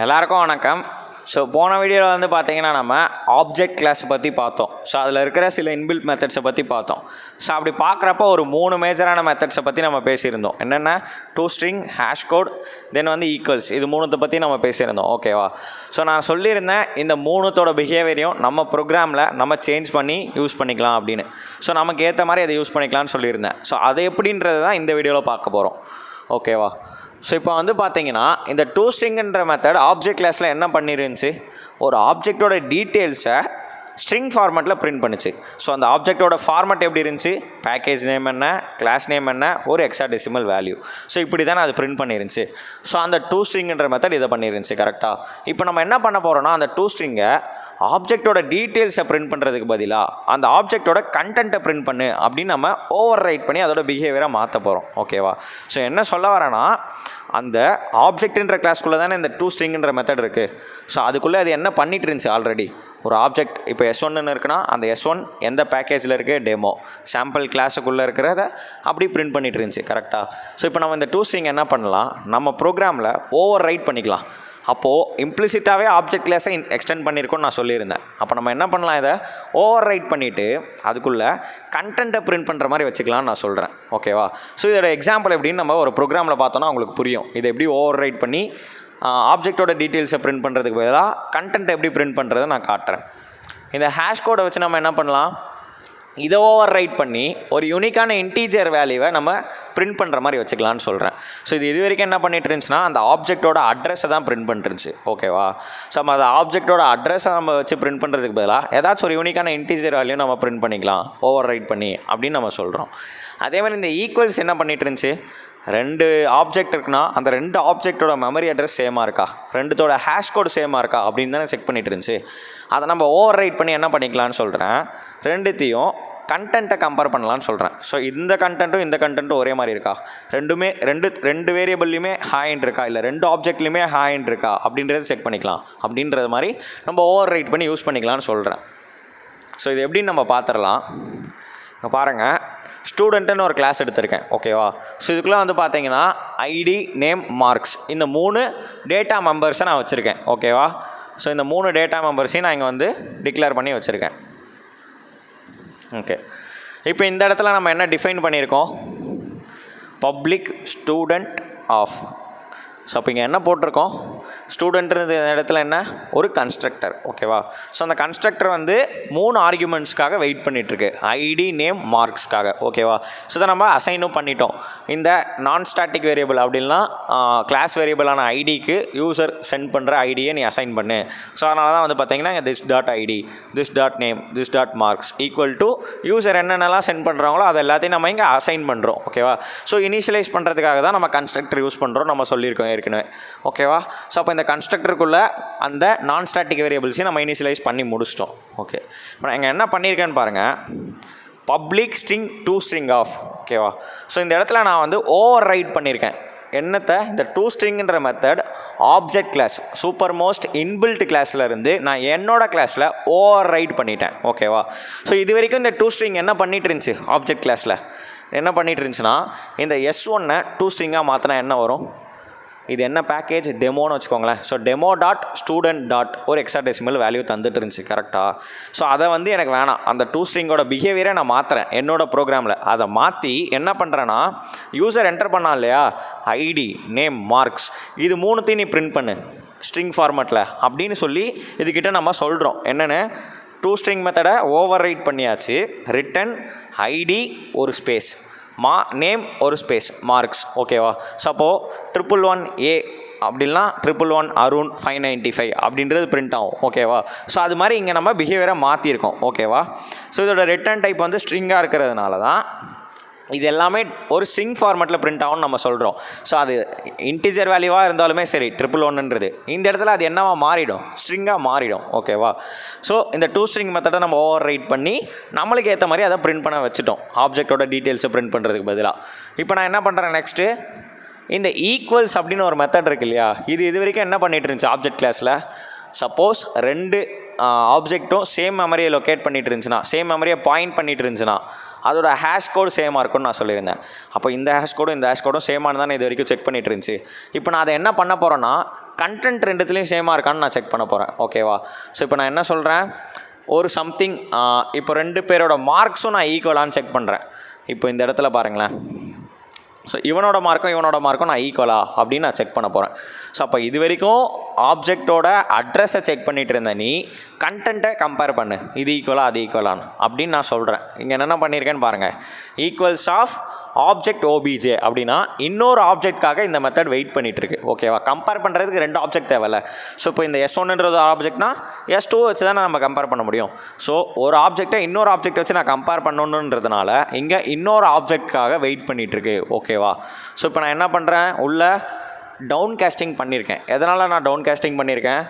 எல்லாருக்கும் வணக்கம். ஸோ போன வீடியோவில் வந்து பார்த்திங்கன்னா நம்ம ஆப்ஜெக்ட் கிளாஸை பற்றி பார்த்தோம். ஸோ அதில் இருக்கிற சில இன்பில்ட் மெத்தட்ஸை பற்றி பார்த்தோம். ஸோ அப்படி பார்க்குறப்ப ஒரு 3 மேஜரான மெத்தட்ஸை பற்றி நம்ம பேசியிருந்தோம். என்னென்ன? டூ ஸ்ட்ரிங், ஹேஷ் கோட், தென் வந்து ஈக்குவல்ஸ். இது 3 பற்றி நம்ம பேசியிருந்தோம். ஓகேவா? ஸோ நான் சொல்லியிருந்தேன் இந்த 3 பிஹேவியரையும் நம்ம ப்ரோக்ராமில் நம்ம சேஞ்ச் பண்ணி யூஸ் பண்ணிக்கலாம் அப்படின்னு. ஸோ நமக்கு ஏற்ற மாதிரி அதை யூஸ் பண்ணிக்கலாம்னு சொல்லியிருந்தேன். ஸோ அது எப்படின்றது தான் இந்த வீடியோவில் பார்க்க போகிறோம். ஓகேவா? ஸோ இப்போ வந்து பார்த்தீங்கன்னா இந்த டூ ஸ்ட்ரிங்குன்ற மெத்தட் ஆப்ஜெக்ட் கிளாஸில் என்ன பண்ணிருந்துச்சு, ஒரு ஆப்ஜெக்டோட டீட்டெயில்ஸை ஸ்ட்ரிங் ஃபார்மேட்டில் பிரிண்ட் பண்ணுச்சு. ஸோ அந்த ஆப்ஜெக்டோட ஃபார்மேட் எப்படி இருந்துச்சு? பேக்கேஜ் நேம் என்ன, கிளாஸ் நேம் என்ன, ஒரு ஹெக்ஸாடெசிமல் வேல்யூ. ஸோ இப்படி தானே அது பிரிண்ட் பண்ணிருந்துச்சு. ஸோ அந்த டூ ஸ்ட்ரிங்குன்ற மெத்தட் இதை பண்ணிருந்துச்சு. கரெக்டாக? இப்போ நம்ம என்ன பண்ண போகிறோம்னா அந்த டூ ஸ்ட்ரிங்கை ஆப்ஜெக்டோட டீட்டெயில்ஸை பிரிண்ட் பண்ணுறதுக்கு பதிலாக அந்த ஆப்ஜெக்டோட கண்டென்ட்டை பிரிண்ட் பண்ணு அப்படின்னு நம்ம ஓவர் ரைட் பண்ணி அதோட பிஹேவியரை மாற்ற போகிறோம். ஓகேவா? ஸோ என்ன சொல்ல வரேன்னா அந்த ஆப்ஜெக்ட்ன்ற கிளாஸ்க்குள்ளே தானே இந்த டூ ஸ்ட்ரிங்குன்ற மெத்தட் இருக்குது. ஸோ அதுக்குள்ளே அது என்ன பண்ணிட்டு இருந்துச்சு? ஆல்ரெடி ஒரு ஆப்ஜெக்ட் இப்போ S1ன்னு இருக்குன்னா அந்த S1 எந்த பேக்கேஜில் இருக்குது? டெமோ சாம்பிள் கிளாஸுக்குள்ளே இருக்கிறத அப்படி பிரிண்ட் பண்ணிட்டு இருந்துச்சு. கரெக்டாக? ஸோ இப்போ நம்ம இந்த டூ ஸ்ட்ரிங் என்ன பண்ணலாம், நம்ம ப்ரோக்ராமில் ஓவர் ரைட் பண்ணிக்கலாம். அப்போது இம்ப்ளிசிட்டாகவே ஆப்ஜெக்ட் கிளாஸை எக்ஸ்டெண்ட் பண்ணியிருக்கோன்னு நான் சொல்லியிருந்தேன். அப்போ நம்ம என்ன பண்ணலாம், இதை ஓவர் ரைட் பண்ணிவிட்டு அதுக்குள்ளே கண்டென்ட்டை பிரிண்ட் பண்ணுற மாதிரி வச்சுக்கலாம்னு நான் சொல்கிறேன். ஓகேவா? ஸோ இதோட எக்ஸாம்பிள் எப்படின்னு நம்ம ஒரு ப்ரோக்ராமில் பார்த்தோன்னா உங்களுக்கு புரியும். இதை எப்படி ஓவர் ரைட் பண்ணி ஆப்ஜெக்டோட டீட்டெயில்ஸை பிரிண்ட் பண்ணுறதுக்கு பதிலாக கண்டென்ட்டை எப்படி பிரிண்ட் பண்ணுறதை நான் காட்டுறேன். இந்த ஹேஷ் கோடை வச்சு நம்ம என்ன பண்ணலாம், இதை ஓவர் ரைட் பண்ணி ஒரு யூனிக்கான இன்டீஜர் வேல்யூவை நம்ம பிரிண்ட் பண்ணுற மாதிரி வச்சுக்கலான்னு சொல்கிறேன். ஸோ இது வரைக்கும் என்ன பண்ணிட்டு இருந்துச்சுன்னா அந்த ஆப்ஜெக்டோட அட்ரஸை தான் பிரிண்ட் பண்ணிருந்துச்சு. ஓகேவா? ஸோ நம்ம அந்த ஆப்ஜெக்டோட அட்ரஸை நம்ம வச்சு பிரிண்ட் பண்ணுறதுக்கு பதிலாக ஏதாச்சும் ஒரு யூனிக்கான இன்டீஜர் வேல்யூ நம்ம பிரிண்ட் பண்ணிக்கலாம் ஓவர் ரைட் பண்ணி அப்படின்னு நம்ம சொல்கிறோம். அதே மாதிரி இந்த ஈக்குவல்ஸ் என்ன பண்ணிட்டு இருந்துச்சு, 2 ஆப்ஜெக்ட் இருக்குன்னா அந்த 2 ஆப்ஜெக்டோட மெமரி அட்ரஸ் சேமாக இருக்கா, 2தோட ஹேஷ் கோடு சேமாக இருக்கா அப்படின்னு தானே செக் பண்ணிட்டு இருந்துச்சு. அதை நம்ம ஓவர் ரைட் பண்ணி என்ன பண்ணிக்கலான்னு சொல்கிறேன், 2த்தையும் கண்டென்ட்டை கம்பேர் பண்ணலான்னு சொல்கிறேன். ஸோ இந்த கண்டென்ட்டும் இந்த கண்டென்ட்டும் ஒரே மாதிரி இருக்கா, ரெண்டு வேரியபிள்லையுமே ஹாயின்னு இருக்கா, இல்லை 2 ஆப்ஜெக்ட்லையுமே ஹாயின்னு இருக்கா அப்படின்றத செக் பண்ணிக்கலாம். அப்படின்றது மாதிரி நம்ம ஓவர் ரைட் பண்ணி யூஸ் பண்ணிக்கலாம்னு சொல்கிறேன். ஸோ இது எப்படின்னு நம்ம பார்த்துடலாம். இப்போ பாருங்கள், ஸ்டூடெண்ட்டுன்னு ஒரு கிளாஸ் எடுத்திருக்கேன். ஓகேவா? ஸோ இதுக்குள்ளே வந்து பார்த்தீங்கன்னா ஐடி, நேம், மார்க்ஸ் இந்த 3 டேட்டா மெம்பர்ஸை நான் வச்சுருக்கேன். ஓகேவா? ஸோ இந்த 3 டேட்டா மெம்பர்ஸையும் நான் இங்கே வந்து டிக்ளேர் பண்ணி வச்சுருக்கேன். ஓகே, இப்போ இந்த இடத்துல நம்ம என்ன டிஃபைன் பண்ணியிருக்கோம், பப்ளிக் ஸ்டூடெண்ட் ஆஃப். ஸோ அப்போ இங்கே என்ன போட்டிருக்கோம், ஸ்டூடெண்ட்ன்றது இடத்துல என்ன, ஒரு கன்ஸ்ட்ரக்டர். ஓகேவா? ஸோ அந்த கன்ஸ்ட்ரக்டர் வந்து 3 ஆர்குமெண்ட்ஸ்க்காக வெயிட் பண்ணிகிட்ருக்கு, ஐடி, நேம், மார்க்ஸ்க்காக. ஓகேவா? ஸோ இதை நம்ம அசைனும் பண்ணிட்டோம். இந்த நான் ஸ்டாட்டிக் வேரியபிள் அப்படின்னா கிளாஸ் வேரியபிளான ஐடிக்கு யூசர் சென்ட் பண்ணுற ஐடியை நீ அசைன் பண்ணு. ஸோ அதனால தான் வந்து பார்த்தீங்கன்னா இங்கே this dot ID, this dot name, this dot marks equal to user என்னென்னலாம் சென்ட் பண்ணுறாங்களோ அது எல்லாத்தையும் நம்ம இங்கே அசைன் பண்ணுறோம். ஓகேவா? ஸோ இனிஷியலைஸ் பண்ணுறதுக்காக தான் நம்ம கன்ஸ்ட்ரக்டர் யூஸ் பண்ணுறோம், நம்ம சொல்லியிருக்கோம் ஏற்கனவே. ஓகேவா? ஸோ அப்போ இந்த கன்ஸ்ட்ரக்டருக்குள்ளே அந்த நான் ஸ்டாட்டிக் வேரியபிள்ஸையும் நம்ம இனிஷியலைஸ் பண்ணி முடிச்சிட்டோம். ஓகே, இப்போ நான் இங்கே என்ன பண்ணியிருக்கேன்னு பாருங்கள், public string to string of. ஓகேவா? ஸோ இந்த இடத்துல நான் வந்து ஓவர் ரைட் பண்ணியிருக்கேன். என்னத்தை, இந்த டூ ஸ்ட்ரிங்குன்ற method object class super most inbuilt கிளாஸில் இருந்து நான் என்னோட கிளாஸில் ஓவர் ரைட் பண்ணிட்டேன். ஓகேவா? ஸோ இது வரைக்கும் இந்த டூ ஸ்ட்ரிங் என்ன பண்ணிட்டு இருந்துச்சு, ஆப்ஜெக்ட் கிளாஸில் என்ன பண்ணிட்டு இருந்துச்சுன்னா இந்த S1 டூ ஸ்ட்ரிங்காக மாற்றினா என்ன வரும், இது என்ன பேக்கேஜ், டெமோன்னு வச்சுக்கோங்களேன். So demo dot student dot ஒரு ஹெக்ஸாடெசிமல் வேல்யூ தந்துட்டு இருந்துச்சு. கரெக்டாக? ஸோ அதை வந்து எனக்கு வேணாம், அந்த டூ ஸ்ட்ரிங்கோட பிஹேவியரை நான் மாற்றுறேன் என்னோடய ப்ரோக்ராமில். அதை மாற்றி என்ன பண்ணுறேன்னா யூசர் என்டர் பண்ணா இல்லையா, ஐடி, நேம், மார்க்ஸ், இது 3த்தையும் நீ பிரிண்ட் பண்ணு ஸ்ட்ரிங் ஃபார்மேட்டில் அப்படின்னு சொல்லி இதுக்கிட்ட நம்ம சொல்கிறோம். என்னென்னு, டூ ஸ்ட்ரிங் மெத்தடை ஓவர் ரைட் பண்ணியாச்சு. ரிட்டன் ஐடி ஒரு ஸ்பேஸ், நேம் ஒரு ஸ்பேஸ், மார்க்ஸ். ஓகேவா? ஸோ அப்போது 111A அப்படின்னா 111 அருண் 595 அப்படின்றது பிரிண்ட் ஆகும். ஓகேவா? ஸோ அது மாதிரி இங்கே நம்ம பிஹேவியரை மாற்றிருக்கோம். ஓகேவா? ஸோ இதோட ரிட்டர்ன் டைப் வந்து ஸ்ட்ரிங்காக இருக்கிறதுனால தான் இது எல்லாமே ஒரு ஸ்ட்ரிங் ஃபார்மேட்டில் பிரிண்ட் ஆகும்னு நம்ம சொல்கிறோம். ஸோ அது இன்டிஜர் வேல்யூவாக இருந்தாலுமே சரி 111ன்றது இந்த இடத்துல அது என்னவா மாறிடும், ஸ்ட்ரிங்காக மாறிடும். ஓகேவா? ஸோ இந்த டூ ஸ்ட்ரிங் மெத்தடை நம்ம ஓவர் ரைட் பண்ணி நம்மளுக்கு ஏற்ற மாதிரி அதை பிரிண்ட் பண்ண வச்சுட்டோம், ஆப்ஜெக்டோட டீட்டெயில்ஸை பிரிண்ட் பண்ணுறதுக்கு பதிலாக. இப்போ நான் என்ன பண்ணுறேன், நெக்ஸ்ட்டு இந்த ஈக்குவல்ஸ் அப்படின்னு ஒரு மெத்தட் இருக்கு இல்லையா, இது வரைக்கும் என்ன பண்ணிட்டு இருந்துச்சு ஆப்ஜெக்ட் கிளாஸில், சப்போஸ் 2 ஆப்ஜெக்ட்டும் சேம் மெமரியை லொக்கேட் பண்ணிட்டு இருந்துச்சுன்னா, சேம் மெமரியை பாயிண்ட் பண்ணிட்டு இருந்துச்சுன்னா அதோட ஹேஷ் கோடு சேமாக இருக்கும்னு நான் சொல்லியிருந்தேன். அப்போ இந்த ஹேஷ் கோடும் இந்த ஹேஷ் கோடும் சேமானு தான் இது வரைக்கும் செக் பண்ணிட்டு இருந்துச்சு. இப்போ நான் அதை என்ன பண்ண போகிறேன்னா கண்டென்ட் ரெண்டுத்துலேயும் சேமாக இருக்கான்னு நான் செக் பண்ண போகிறேன். ஓகேவா? ஸோ இப்போ நான் என்ன சொல்கிறேன், ஒரு சம்திங் இப்போ 2 பேரோட மார்க்ஸும் நான் ஈக்குவலான்னு செக் பண்ணுறேன். இப்போ இந்த இடத்துல பாருங்களேன், ஸோ இவனோட மார்க்கும் நான் ஈக்குவலா அப்படின்னு நான் செக் பண்ண போகிறேன். ஸோ அப்போ இது வரைக்கும் ஆப்ஜெக்டோட அட்ரஸை செக் பண்ணிகிட்டு இருந்த நீ கண்டென்ட்டை கம்பேர் பண்ணு, இது ஈக்குவலா அது ஈக்குவலான்னு அப்படின்னு நான் சொல்கிறேன். இங்கே என்னென்ன பண்ணியிருக்கேன்னு பாருங்கள். ஈக்குவல்ஸ் ஆஃப் ஆப்ஜெக்ட் ஓபிஜே அப்படின்னா இன்னொரு ஆப்ஜெக்ட்காக இந்த மெத்தட் வெயிட் பண்ணிகிட்ருக்கு. ஓகேவா? கம்பேர் பண்ணுறதுக்கு 2 ஆப்ஜெக்ட் தேவையில்ல. ஸோ இப்போ இந்த S1ன்றது ஆப்ஜெக்ட்னா S2 வச்சு தான் நம்ம கம்பேர் பண்ண முடியும். ஸோ ஒரு ஆப்ஜெக்டை இன்னொரு ஆப்ஜெக்ட் வச்சு நான் கம்பேர் பண்ணணுன்றதுனால இங்கே இன்னொரு ஆப்ஜெக்ட்காக வெயிட் பண்ணிகிட்ருக்கு. ஓகேவா? ஸோ இப்போ நான் என்ன பண்ணுறேன், உள்ள டவுன் கேஸ்டிங் பண்ணியிருக்கேன். எதனால் நான் டவுன் கேஸ்டிங் பண்ணியிருக்கேன்,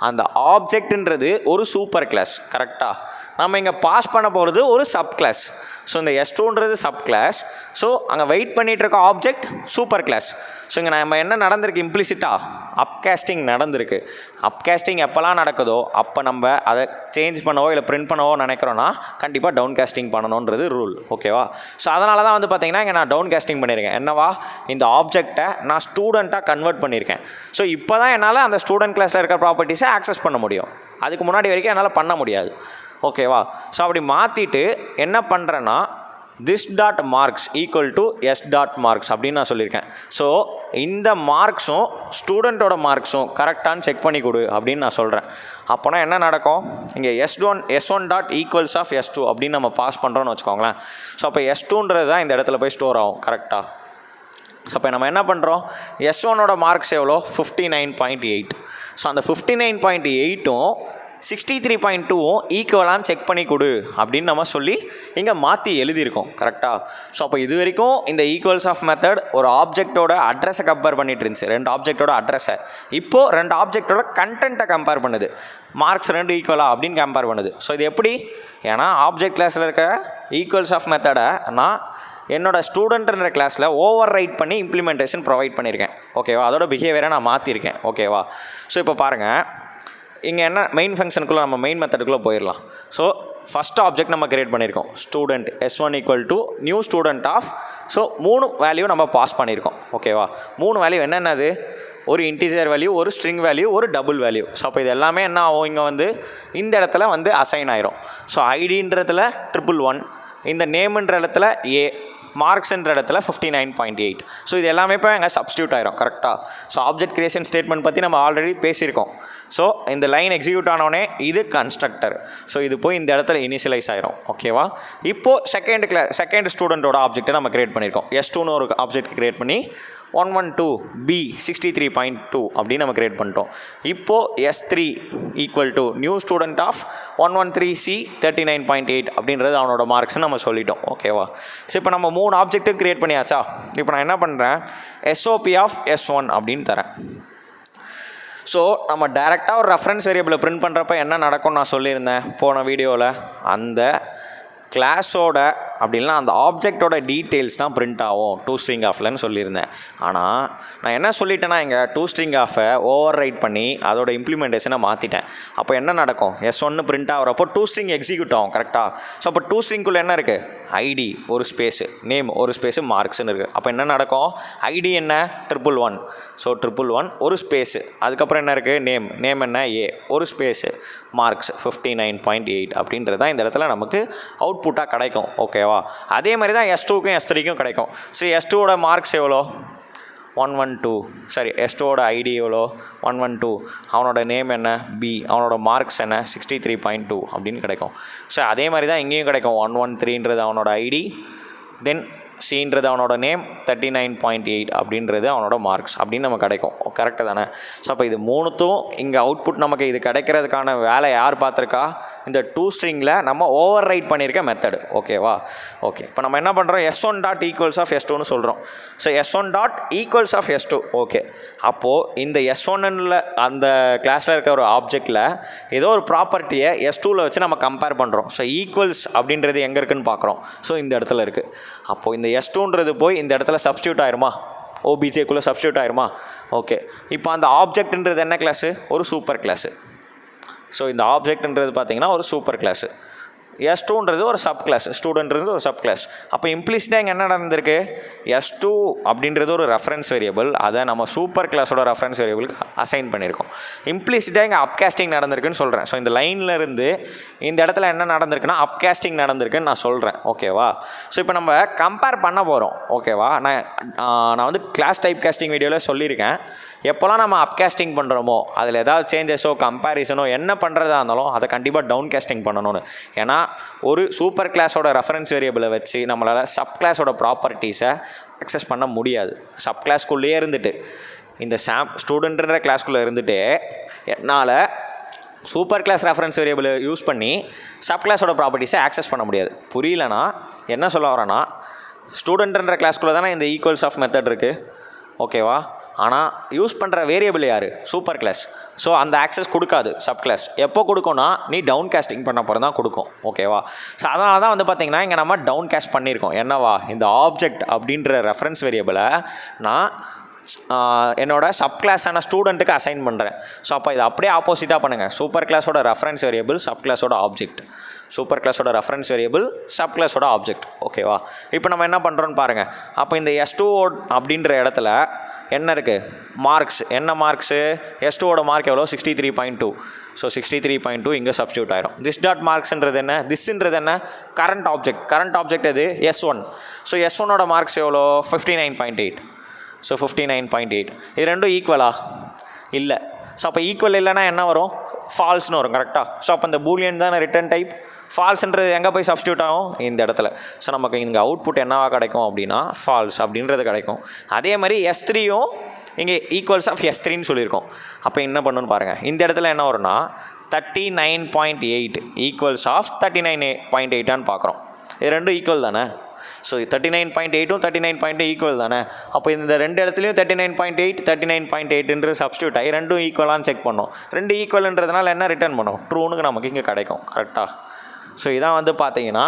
அந்த ஆப்ஜெக்ட்ன்றது ஒரு சூப்பர் கிளாஸ். கரெக்டாக நம்ம இங்கே பாஸ் பண்ண போகிறது ஒரு சப் கிளாஸ். ஸோ இந்த S2ன்றது சப் கிளாஸ். ஸோ அங்கே வெயிட் பண்ணிகிட்டு இருக்க ஆப்ஜெக்ட் சூப்பர் கிளாஸ். ஸோ இங்கே நம்ம என்ன நடந்திருக்கு, இம்ப்ளிசிட்டாக அப்காஸ்டிங் நடந்திருக்கு. அப்காஸ்டிங் எப்போல்லாம் நடக்குதோ அப்போ நம்ம அதை சேஞ்ச் பண்ணவோ இல்லை பிரிண்ட் பண்ணவோ நினைக்கிறோன்னா கண்டிப்பாக டவுன் காஸ்டிங் பண்ணணுன்றது ரூல். ஓகேவா? ஸோ அதனால தான் வந்து பார்த்திங்கன்னா இங்கே நான் டவுன் காஸ்டிங் பண்ணியிருக்கேன். என்னவா, இந்த ஆப்ஜெக்டை நான் ஸ்டூடெண்ட்டாக கன்வெர்ட் பண்ணியிருக்கேன். ஸோ இப்போ தான் என்னால் அந்த ஸ்டூடெண்ட் கிளாஸில் இருக்கிற ப்ராப்பர்ட்டிஸை ஆக்சஸ் பண்ண முடியும். அதுக்கு முன்னாடி வரைக்கும் என்னால் பண்ண முடியாது. ஓகேவா? ஸோ அப்படி மாற்றிட்டு என்ன பண்ணுறேன்னா this dot marks equal to s dot marks அப்படின்னு நான் சொல்லியிருக்கேன். ஸோ இந்த மார்க்ஸும் ஸ்டூடெண்ட்டோட மார்க்ஸும் கரெக்டானு செக் பண்ணி கொடு அப்படின்னு நான் சொல்கிறேன். அப்போனா என்ன நடக்கும், இங்கே S1 dot equals of S2 அப்படின்னு நம்ம பாஸ் பண்ணுறோன்னு வச்சுக்கோங்களேன். ஸோ அப்போ S2ன்றது தான் இந்த இடத்துல போய் ஸ்டோர் ஆகும். கரெக்டாக? ஸோ அப்போ நம்ம என்ன பண்ணுறோம், S1ஓட மார்க்ஸ் எவ்வளோ, 59.8. ஸோ அந்த 59.8ம் 63.2வும் ஈக்குவலான்னு செக் பண்ணி கொடு அப்படின்னு நம்ம சொல்லி இங்கே மாற்றி எழுதியிருக்கோம். கரெக்டாக? ஸோ அப்போ இது வரைக்கும் இந்த ஈக்குவல்ஸ் ஆஃப் மெத்தட் ஒரு ஆப்ஜெக்டோட அட்ரஸை கம்பேர் பண்ணிட்டு இருந்துச்சு, 2 ஆப்ஜெக்டோட அட்ரஸை. இப்போது 2 ஆப்ஜெக்டோட கண்டென்ட்டை கம்பேர் பண்ணுது, மார்க்ஸ் 2 ஈக்குவலா அப்படின்னு கம்பேர் பண்ணுது. ஸோ இது எப்படி, ஏன்னா ஆப்ஜெக்ட் கிளாஸில் இருக்க ஈக்குவல்ஸ் ஆஃப் மெத்தடை நான் என்னோடய ஸ்டூடெண்ட்ன்ற கிளாஸில் ஓவர் ரைட் பண்ணி இம்ப்ளிமெண்டேஷன் ப்ரொவைட் பண்ணியிருக்கேன். ஓகேவா? அதோட பிஹேவியரை நான் மாற்றிருக்கேன். ஓகேவா? ஸோ இப்போ பாருங்கள், இங்கே என்ன மெயின் ஃபங்க்ஷனுக்குள்ளே நம்ம மெயின் மெத்தடுக்குள்ளே போயிடலாம். ஸோ ஃபஸ்ட் ஆப்ஜெக்ட் நம்ம கிரியேட் பண்ணியிருக்கோம், student S1 equal to new student of. So 3 value நம்ம பாஸ் பண்ணியிருக்கோம். ஓகேவா? 3 வேல்யூ என்னென்னது, ஒரு இன்டிஜர் வேல்யூ, ஒரு ஸ்ட்ரிங் வேல்யூ, ஒரு டபுள் வேல்யூ. ஸோ அப்போ இது எல்லாமே என்ன ஆகும், இங்கே வந்து இந்த இடத்துல வந்து அசைன் ஆயிரும். ஸோ ஐடின்றதுல 111, இந்த நேம்ன்ற இடத்துல A, மார்க்ஸ்ன்ற இடத்துல 59.8. ஸோ இது எல்லாமே இப்போ எங்கள் சப்ஸ்டியூட் ஆயிரும். கரெக்டாக? ஸோ ஆப்ஜெக்ட் கிரியேஷன் ஸ்டேட்மெண்ட் பற்றி நம்ம ஆல்ரெடி பேசியிருக்கோம். ஸோ இந்த லைன் எக்ஸிக்யூட் ஆனோடனே இது கன்ஸ்ட்ரக்டர். ஸோ இது போய் இந்த இடத்துல இனிஷியலைஸ் ஆயிரும். ஓகேவா? இப்போது செகண்ட் ஸ்டூடெண்ட்டோட ஆப்ஜெக்ட்டை நம்ம கிரியேட் பண்ணியிருக்கோம். S2ன்னு ஒரு ஆப்ஜெக்ட் கிரியேட் பண்ணி 112B 63.2 அப்படின்னு நம்ம கிரியேட் பண்ணிட்டோம். இப்போது S3 equal to new student of 113C 39.8 அப்படின்றது அவனோட மார்க்ஸ்னு நம்ம சொல்லிட்டோம். ஓகேவா? ஸோ இப்போ நம்ம 3 ஆப்ஜெக்ட்டும் கிரியேட் பண்ணியாச்சா? இப்போ நான் என்ன பண்ணுறேன், SOP ஆஃப் S1 அப்படின்னு தரேன். ஸோ நம்ம டைரெக்டாக ஒரு ரெஃபரன்ஸ் வேரியபிளை பிரிண்ட் பண்ணுறப்ப என்ன நடக்கும்னு நான் சொல்லியிருந்தேன் போன வீடியோவில், அந்த கிளாஸோட அப்படின்னா அந்த ஆப்ஜெக்டோட டீட்டெயில்ஸ் தான் பிரிண்ட் ஆகும் டூ ஸ்ட்ரிங் ஆஃப்லன்னு சொல்லியிருந்தேன். ஆனால் நான் என்ன சொல்லிட்டேன்னா இங்கே டூ ஸ்ட்ரிங் ஆஃபை ஓவர் ரைட் பண்ணி அதோட இம்ப்ளிமெண்டேஷனை மாற்றிட்டேன். அப்போ என்ன நடக்கும், S1 பிரிண்ட் ஆகிறப்போ டூ ஸ்ட்ரிங் எக்ஸிக்யூட் ஆகும். கரெக்டாக? ஸோ அப்போ டூ ஸ்ட்ரிங்குள்ளே என்ன இருக்குது, ஐடி ஒரு ஸ்பேஸு, நேம் ஒரு ஸ்பேஸு, மார்க்ஸ்னு இருக்குது. அப்போ என்ன நடக்கும், ஐடி என்ன 111. ஸோ 111 ஒரு ஸ்பேஸு, அதுக்கப்புறம் என்ன இருக்குது, நேம் என்ன A ஒரு ஸ்பேஸு, மார்க்ஸ் 59.8 அப்படின்றது தான் இந்த இடத்துல நமக்கு அவுட்புட்டாக கிடைக்கும். ஓகேவா? அதே மாதிரி தான் S2க்கும் S3க்கும் கிடைக்கும். சரி, S2ஓட மார்க்ஸ் எவ்வளோ, 112. சரி, S2ஓட ஐடி எவ்வளோ, 112. அவனோட நேம் என்ன, B. அவனோட மார்க்ஸ் என்ன, 63.2 அப்படின்னு கிடைக்கும். ஸோ அதே மாதிரி தான் இங்கேயும் கிடைக்கும். 113ன்றது அவனோட ஐடி, தென் Cன்றது அவனோட நேம், 39.8 அப்படின்றது அவனோட மார்க்ஸ் அப்படின்னு நமக்கு கிடைக்கும். கரெக்டு தானே? ஸோ அப்போ இது மூணுத்தும் இங்கே அவுட்புட் நமக்கு இது கிடைக்கிறதுக்கான வேலை யார் பார்த்துருக்கா, இந்த டூ ஸ்ட்ரிங்கில் நம்ம ஓவர் ரைட் பண்ணியிருக்க மெத்தடு. ஓகேவா? ஓகே, இப்போ நம்ம என்ன பண்ணுறோம், S1 டாட் ஈக்குவல்ஸ் ஆஃப் S2ன்னு சொல்கிறோம். So S1 dot equals of S2. Okay, அப்போது இந்த S1ல அந்த கிளாஸில் இருக்க ஒரு ஆப்ஜெக்டில் ஏதோ ஒரு ப்ராப்பர்ட்டியை S2வில் வச்சு நம்ம கம்பேர் பண்ணுறோம். ஸோ ஈக்குவல்ஸ் அப்படின்றது எங்கே இருக்குதுன்னு பார்க்குறோம். ஸோ இந்த இடத்துல இருக்குது. அப்போது இந்த S2ன்றது போய் இந்த இடத்துல சப்ஸ்டியூட் ஆயிருமா, OBJக்குள்ளே சப்ஸ்டியூட் ஆயிருமா? ஓகே, இப்போ அந்த ஆப்ஜெக்ட்ன்றது என்ன கிளாஸு, ஒரு சூப்பர் கிளாஸு. ஸோ இந்த ஆப்ஜெக்ட்ன்றது பார்த்தீங்கன்னா ஒரு சூப்பர் கிளாஸு, S2ன்றது ஒரு சப் கிளாஸ், ஸ்டூடெண்ட்ன்றது ஒரு சப் கிளாஸ். அப்போ இம்ப்ளிசிட்டாக இங்கே என்ன நடந்திருக்கு, S2 அப்படின்றது ஒரு ரெஃபரன்ஸ் வேரியபிள், அதை நம்ம சூப்பர் கிளாஸோட ரெஃபரன்ஸ் வேரியபிளுக்கு அசைன் பண்ணியிருக்கோம். இம்ப்ளிசிட்டாக இங்கே அப்காஸ்டிங் நடந்திருக்குன்னு சொல்கிறேன். ஸோ இந்த லைனில் இருந்து இந்த இடத்துல என்ன நடந்திருக்குன்னா அப்காஸ்டிங் நடந்திருக்குன்னு நான் சொல்கிறேன். ஓகேவா? ஸோ இப்போ நம்ம கம்பேர் பண்ண போகிறோம். ஓகேவா? நான் வந்து கிளாஸ் டைப் காஸ்டிங் வீடியோவில் சொல்லியிருக்கேன், எப்போல்லாம் நம்ம அப்காஸ்டிங் பண்ணுறோமோ அதில் ஏதாவது சேஞ்சஸோ கம்பேரிசனோ என்ன பண்ணுறதா இருந்தாலும் அதை கண்டிப்பாக டவுன் காஸ்டிங் பண்ணணும்னு. ஏன்னா ஒரு சூப்பர் கிளாஸோட ரெஃபரன்ஸ் வேரியபிளை வச்சு நம்மளால் சப் கிளாஸோட ப்ராப்பர்ட்டிஸை அக்சஸ் பண்ண முடியாது. சப் கிளாஸ்க்குள்ளேயே இருந்துட்டு இந்த ஸ்டூடெண்ட்ன்ற கிளாஸ்க்குள்ளே இருந்துட்டு என்னால் சூப்பர் கிளாஸ் ரெஃபரன்ஸ் வேரியபிளை யூஸ் பண்ணி சப் கிளாஸோட ப்ராப்பர்ட்டிஸை ஆக்சஸ் பண்ண முடியாது. புரியலனா என்ன சொல்ல வரேன்னா, ஸ்டூடெண்ட்ன்ற கிளாஸ்க்குள்ளே தானே இந்த ஈக்குவல்ஸ் ஆஃப் மெத்தட் இருக்குது. ஓகேவா? ஆனால் யூஸ் பண்ணுற வேரியபிள் யார், சூப்பர் கிளாஸ். ஸோ அந்த ஆக்சஸ் கொடுக்காது சப் கிளாஸ். எப்போ கொடுக்கும்னா நீ டவுன் காஸ்டிங் பண்ண போகிற தான் கொடுக்கும். ஓகேவா? ஸோ அதனால தான் வந்து பார்த்திங்கன்னா இங்கே நம்ம டவுன் காஸ்ட் பண்ணியிருக்கோம். என்னவா, இந்த ஆப்ஜெக்ட் அப்படின்ற ரெஃபரன்ஸ் வேரியபிளை நான் என்னோட சப் கிளாஸான ஸ்டூடெண்ட்டுக்கு அசைன் பண்ணுறேன். ஸோ அப்போ இது அப்படியே ஆப்போசிட்டாக பண்ணுங்கள். சூப்பர் கிளாஸோட ரெஃபரன்ஸ் வேரியபிள், சப் கிளாஸோட ஆப்ஜெக்ட். சூப்பர் கிளாஸோட ரெஃபரன்ஸ் வேரியபிள், சப் கிளாஸோட ஆப்ஜெக்ட். ஓகேவா? இப்போ நம்ம என்ன பண்ணுறோன்னு பாருங்கள். அப்போ இந்த S2 அப்படின்ற இடத்துல என்ன இருக்குது, மார்க்ஸ். என்ன மார்க்ஸு, S2ஓட மார்க் எவ்வளோ, 63.2. ஸோ 63.2 இங்கே சப்ஸ்டியூட் ஆயிரும். திஸ் டாட் மார்க்ஸ்ன்றது என்ன, திஸ்ன்றது என்ன, கரண்ட் ஆப்ஜெக்ட். கரண்ட் ஆப்ஜெக்ட் எது, S1. ஸோ S1ஓட மார்க்ஸ் எவ்வளோ, 59.8. ஸோ 59.8. இது ரெண்டும் ஈக்குவலா இல்லை. ஸோ அப்போ ஈக்குவல் இல்லைன்னா என்ன வரும், ஃபால்ஸ்னு வரும். கரெக்டாக? ஸோ அப்போ இந்த பூலியன் தானே ரிட்டன் டைப். ஃபால்ஸ்ன்றது எங்கே போய் சப்ஸ்டியூட் ஆகும், இந்த இடத்துல. ஸோ நமக்கு இங்கே அவுட்புட் என்னவா கிடைக்கும் அப்படின்னா ஃபால்ஸ் அப்படின்றது கிடைக்கும். அதே மாதிரி S3யும் இங்கே ஈக்குவல்ஸ் ஆஃப் S3ன்னு சொல்லியிருக்கோம். அப்போ என்ன பண்ணணும்னு பாருங்கள். இந்த இடத்துல என்ன வரும்னா 39.8 ஈக்குவல்ஸ் ஆஃப் 39.8 பார்க்குறோம். இது ரெண்டும் ஈக்குவல் தானே. ஸோ 39.8ம் 39.8 ஈக்குவல் தானே. அப்போ இந்த ரெண்டு இடத்துலையும் 39.8 39.8 சப்ஸ்டியூட் ஆகி ரெண்டும் ஈக்குவலான்னு செக் பண்ணோம். ரெண்டு ஈக்குவல்ன்றதுனால என்ன ரிட்டர்ன் பண்ணோம், ட்ரூனுக்கு நமக்கு இங்கே கிடைக்கும். கரெக்டாக? ஸோ இதான் வந்து பார்த்தீங்கன்னா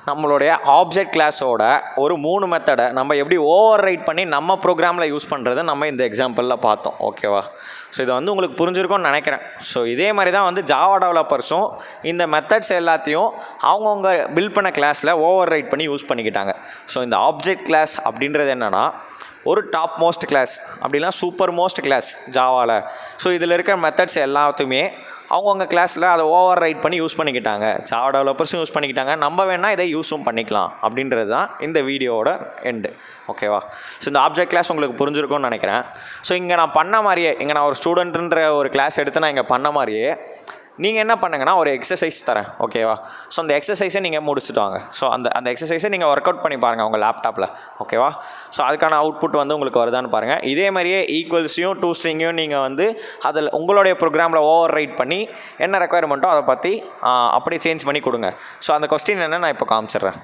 நம்மளுடைய ஆப்ஜெக்ட் கிளாஸோட ஒரு 3 மெத்தடை நம்ம எப்படி ஓவர் ரைட் பண்ணி நம்ம ப்ரோக்ராமில் யூஸ் பண்ணுறதை நம்ம இந்த எக்ஸாம்பிளில் பார்த்தோம். ஓகேவா? ஸோ இதை வந்து உங்களுக்கு புரிஞ்சிருக்கும்னு நினைக்கிறேன். ஸோ இதே மாதிரி தான் வந்து ஜாவா டெவலப்பர்ஸும் இந்த மெத்தட்ஸ் எல்லாத்தையும் அவங்கவுங்க பில்ட் பண்ண கிளாஸில் ஓவர் ரைட் பண்ணி யூஸ் பண்ணிக்கிட்டாங்க. ஸோ இந்த ஆப்ஜெக்ட் கிளாஸ் அப்படின்றது என்னென்னா ஒரு டாப் மோஸ்ட் கிளாஸ், அப்படின்னா சூப்பர் மோஸ்ட் கிளாஸ் ஜாவாவில். ஸோ இதில் இருக்கிற மெத்தட்ஸ் எல்லாத்தையுமே அவங்கவுங்க கிளாஸில் அதை ஓவர் ரைட் பண்ணி யூஸ் பண்ணிக்கிட்டாங்க. ஜாவா டெவலப்பர்ஸும் யூஸ் பண்ணிக்கிட்டாங்க. நம்ம வேணால் இதை யூஸும் பண்ணிக்கலாம் அப்படின்றது தான் இந்த வீடியோவோட எண்டு. ஓகேவா? ஸோ இந்த ஆப்ஜெக்ட் கிளாஸ் உங்களுக்கு புரிஞ்சிருக்கும்னு நினைக்கிறேன். ஸோ இங்கே நான் பண்ண மாதிரியே, இங்கே நான் ஒரு ஸ்டூடெண்ட்ன்ற ஒரு கிளாஸ் எடுத்து நான் இங்கே பண்ண மாதிரியே நீங்கள் என்ன பண்ணுங்கன்னா ஒரு எக்ஸசைஸ் தரேன். ஓகேவா? ஸோ அந்த எக்ஸசைஸை நீங்கள் முடிச்சுட்டு வாங்க. ஸோ அந்த எக்ஸசைஸை நீங்கள் ஒர்க் அவுட் பண்ணி பாருங்கள் உங்கள் லேப்டாப்பில். ஓகேவா? ஸோ அதுக்கான அவுட்புட் வந்து உங்களுக்கு வருதான்னு பாருங்கள். இதே மாதிரியே ஈக்குவல்ஸையும் டூ ஸ்ட்ரிங்கையும் நீங்கள் வந்து அதில் உங்களுடைய ப்ரோக்ராமில் ஓவர் ரைட் பண்ணி என்ன ரெக்குயர்மெண்ட்டோ அதை பற்றி அப்படியே சேஞ்ச் பண்ணி கொடுங்க. ஸோ அந்த கொஸ்டின் என்ன நான் இப்போ காமிச்சிடுறேன்.